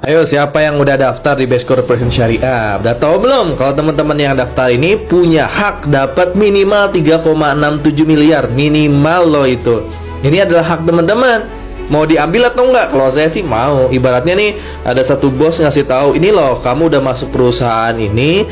Ayo, siapa yang udah daftar di Best Corporation Syariah? Udah tahu belum? Kalau teman-teman yang daftar ini punya hak dapat minimal 3,67 miliar. Minimal loh itu. Ini adalah hak teman-teman. Mau diambil atau enggak? Kalau saya sih mau. Ibaratnya nih, ada satu bos ngasih tahu, ini loh, kamu udah masuk perusahaan ini,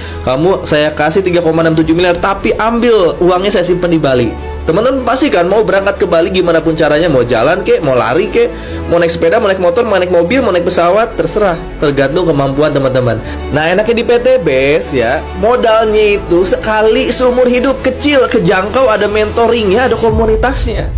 saya kasih 3,67 miliar, tapi ambil uangnya, saya simpan di Bali. Teman-teman pasti kan mau berangkat ke Bali gimana pun caranya, mau jalan kek, mau lari kek, mau naik sepeda, mau naik motor, mau naik mobil, mau naik pesawat, terserah, tergantung kemampuan teman-teman. Nah, enaknya di PT BES ya, modalnya itu sekali seumur hidup, kecil, kejangkau, ada mentoringnya, ada komunitasnya.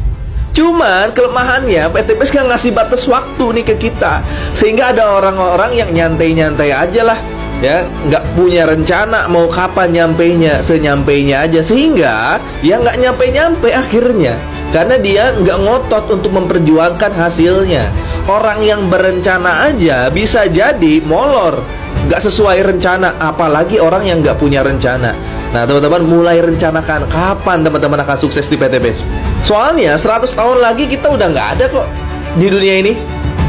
Cuman kelemahannya PT BES nggak ngasih batas waktu nih ke kita, sehingga ada orang-orang yang nyantai-nyantai aja lah, ya, nggak punya rencana mau kapan nyampainya, senyampainya aja, sehingga ya nggak nyampe-nyampe akhirnya, karena dia nggak ngotot untuk memperjuangkan hasilnya. Orang yang berencana aja bisa jadi molor, nggak sesuai rencana, apalagi orang yang nggak punya rencana. Nah, teman-teman mulai rencanakan kapan teman-teman akan sukses di PT BES. Soalnya 100 tahun lagi kita udah nggak ada kok di dunia ini.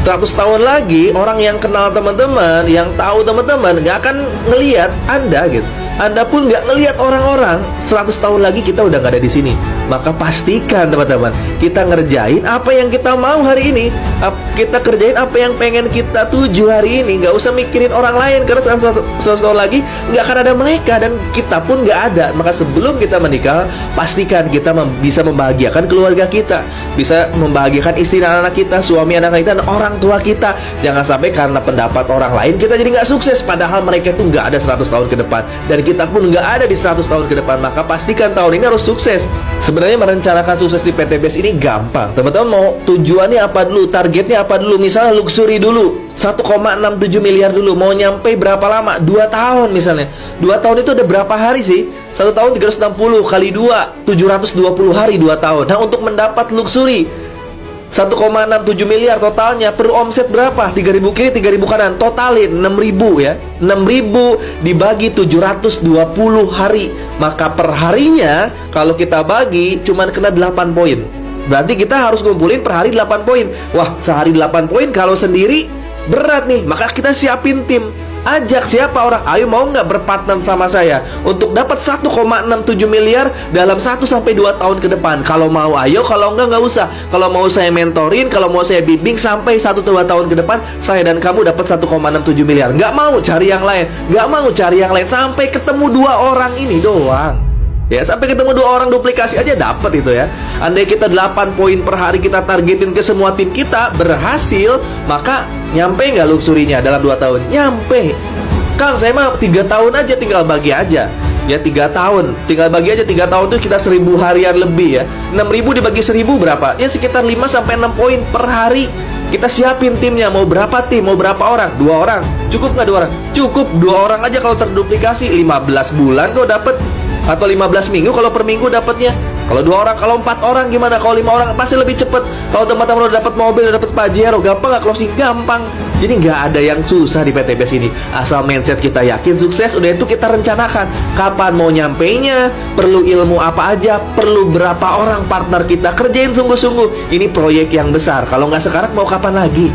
100 tahun lagi orang yang kenal teman-teman, yang tahu teman-teman, nggak akan ngelihat Anda gitu. Anda pun nggak ngelihat orang-orang. 100 tahun lagi kita udah nggak ada di sini. Maka pastikan teman-teman, kita ngerjain apa yang kita mau hari ini. Kita kerjain apa yang pengen kita tuju hari ini. Nggak usah mikirin orang lain, karena 100 tahun lagi nggak akan ada mereka, dan kita pun nggak ada. Maka sebelum kita menikah, pastikan kita bisa membahagiakan keluarga kita, bisa membahagiakan istri dan anak kita, suami anak kita, dan orang tua kita. Jangan sampai karena pendapat orang lain kita jadi nggak sukses, padahal mereka itu nggak ada 100 tahun ke depan, dan kita pun nggak ada di 100 tahun ke depan. Maka pastikan tahun ini harus sukses. Sebenarnya merencanakan sukses di PT BES ini gampang. Teman-teman mau tujuannya apa dulu, targetnya apa dulu. Misalnya luxury dulu, 1,67 miliar dulu. Mau nyampe berapa lama? 2 tahun misalnya. 2 tahun itu ada berapa hari sih? 1 tahun 360 kali 2, 720 hari 2 tahun. Nah, untuk mendapat luxury 1,67 miliar totalnya, perlu omset berapa? 3.000 kiri, 3.000 kanan, totalin 6.000 ya. 6.000 dibagi 720 hari. Maka per harinya kalau kita bagi cuman kena 8 poin. Berarti kita harus ngumpulin per hari 8 poin. Wah, sehari 8 poin kalau sendiri berat nih. Maka kita siapin tim. Ajak siapa orang, ayo mau nggak berpartner sama saya untuk dapat 1,67 miliar dalam 1-2 tahun ke depan. Kalau mau ayo, kalau nggak usah. Kalau mau saya mentorin, kalau mau saya bimbing sampai 1-2 tahun ke depan, saya dan kamu dapat 1,67 miliar. Nggak mau cari yang lain, nggak mau cari yang lain, sampai ketemu 2 orang ini doang. Ya, sampai ketemu 2 orang duplikasi aja dapat itu ya. Andai kita 8 poin per hari kita targetin ke semua tim kita, berhasil, maka nyampe nggak luxurinya dalam 2 tahun? Nyampe. Kang, saya mah 3 tahun aja, tinggal bagi aja. Ya, 3 tahun, tinggal bagi aja. 3 tahun itu kita 1.000 harian lebih ya. 6.000 dibagi 1.000 berapa? Ya sekitar 5-6 poin per hari. Kita siapin timnya, mau berapa tim, mau berapa orang? 2 orang, cukup nggak 2 orang? Cukup, 2 orang aja kalau terduplikasi 15 bulan kok dapet. Atau 15 minggu kalau per minggu dapatnya. Kalau 2 orang, kalau 4 orang gimana? Kalau 5 orang pasti lebih cepet. Kalau teman-teman udah dapat mobil, udah dapat Pajero, gampang nggak closing? Gampang. Jadi nggak ada yang susah di PT BES ini. Asal mindset kita yakin sukses, udah itu kita rencanakan kapan mau nyampainya, perlu ilmu apa aja, perlu berapa orang partner kita, kerjain sungguh-sungguh. Ini proyek yang besar. Kalau nggak sekarang mau kapan lagi?